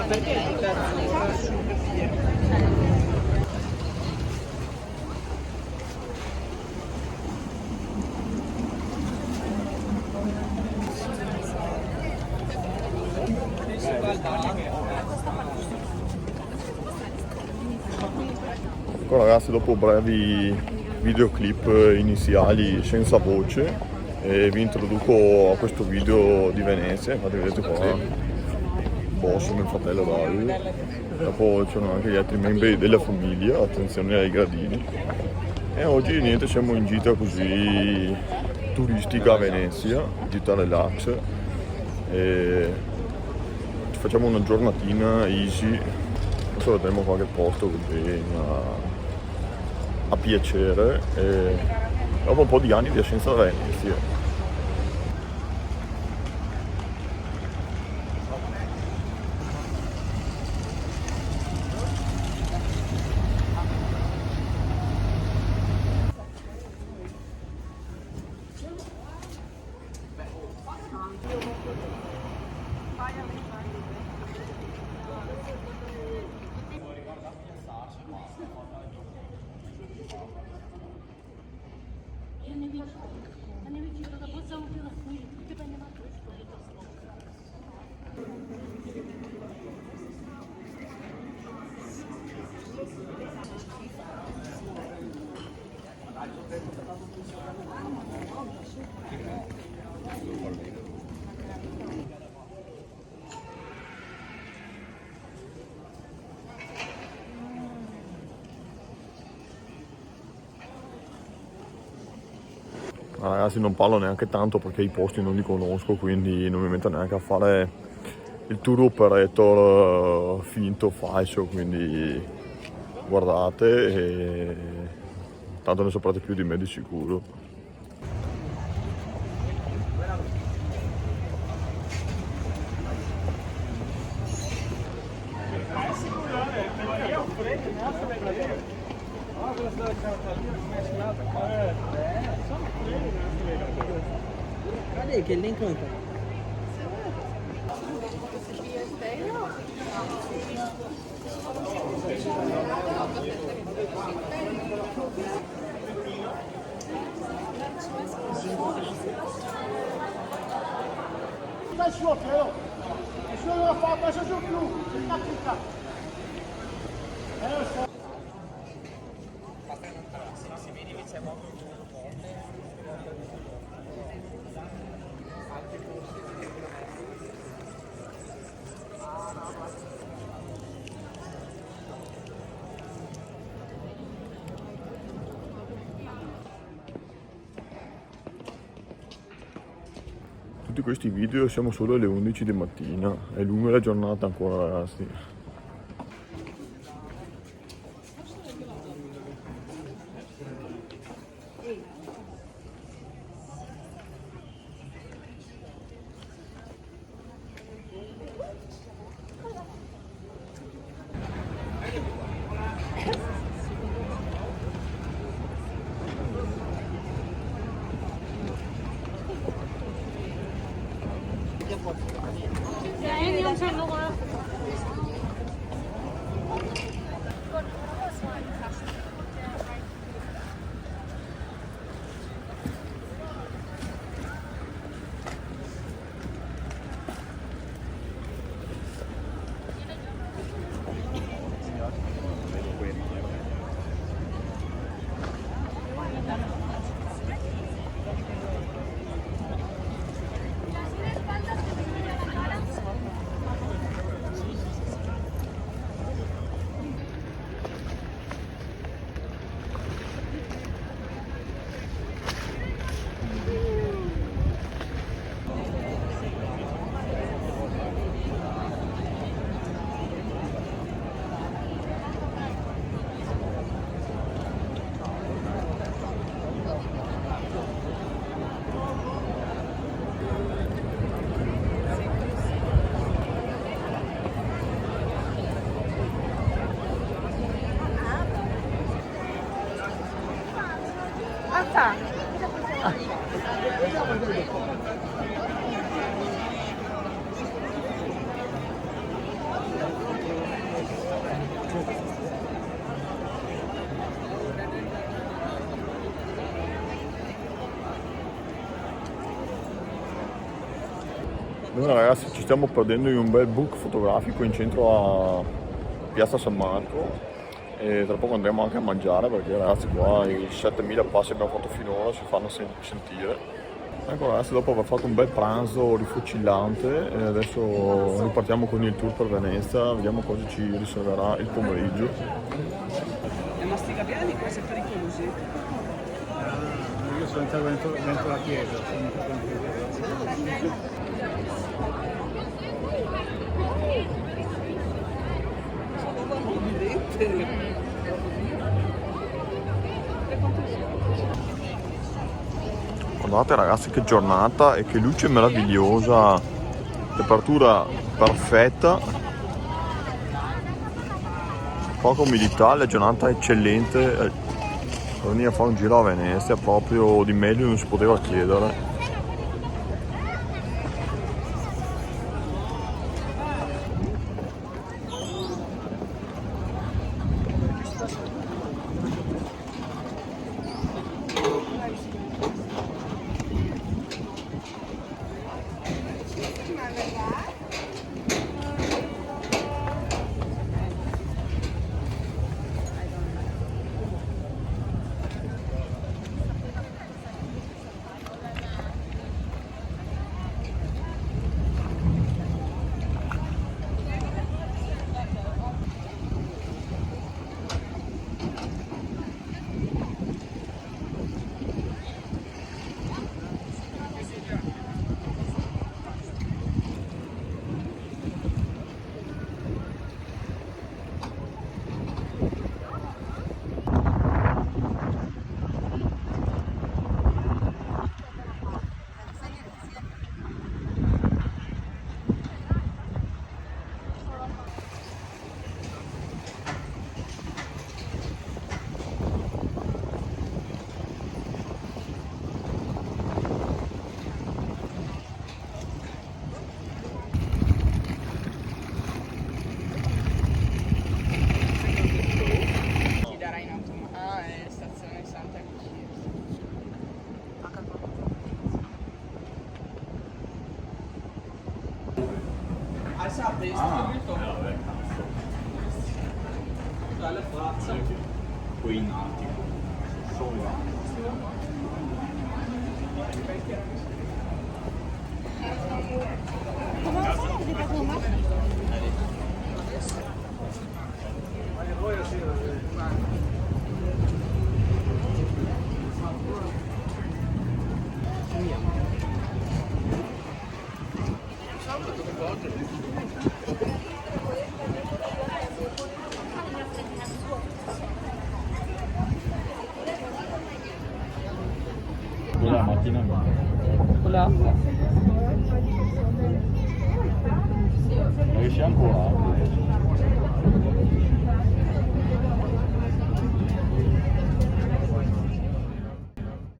perché è tutta azzurra? Ecco ragazzi, dopo brevi videoclip iniziali senza voce, vi introduco a questo video di Venezia. Infatti vedete qua Boss, mio fratello Davide, dopo c'erano anche gli altri membri della famiglia, attenzione ai gradini. E oggi niente, siamo in gita così turistica a Venezia, gita relax, e ci facciamo una giornatina easy. Adesso vedremo qualche posto così a piacere, e dopo un po' di anni di assenza da Venezia. Ma ragazzi, non parlo neanche tanto perché i posti non li conosco, quindi non mi metto neanche a fare il tour operator finto, falso, quindi guardate e tanto ne saprete più di me di sicuro. Cadê que ele nem canta? Dai suo però, nessuno lo fa, passa giù più, si cacca. Tutti questi video siamo solo alle 11 di mattina, è lunga la giornata ancora ragazzi. Dạ em không xem luôn hả? Bene ragazzi, ci stiamo perdendo in un bel book fotografico in centro a Piazza San Marco e tra poco andremo anche a mangiare perché ragazzi qua i 7000 passi che abbiamo fatto finora si fanno sentire. Ecco ragazzi, dopo aver fatto un bel pranzo rifocillante e adesso ripartiamo con il tour per Venezia, vediamo cosa ci riserverà il pomeriggio. E masticapiani qua è pericolosi. Io sono entrato dentro la chiesa. Guardate ragazzi che giornata e che luce meravigliosa, temperatura perfetta, poca umidità, la giornata eccellente, per venire a fare un giro a Venezia proprio di meglio non si poteva chiedere. Poi in attimo. La mattina Con l'acqua. riesci ancora?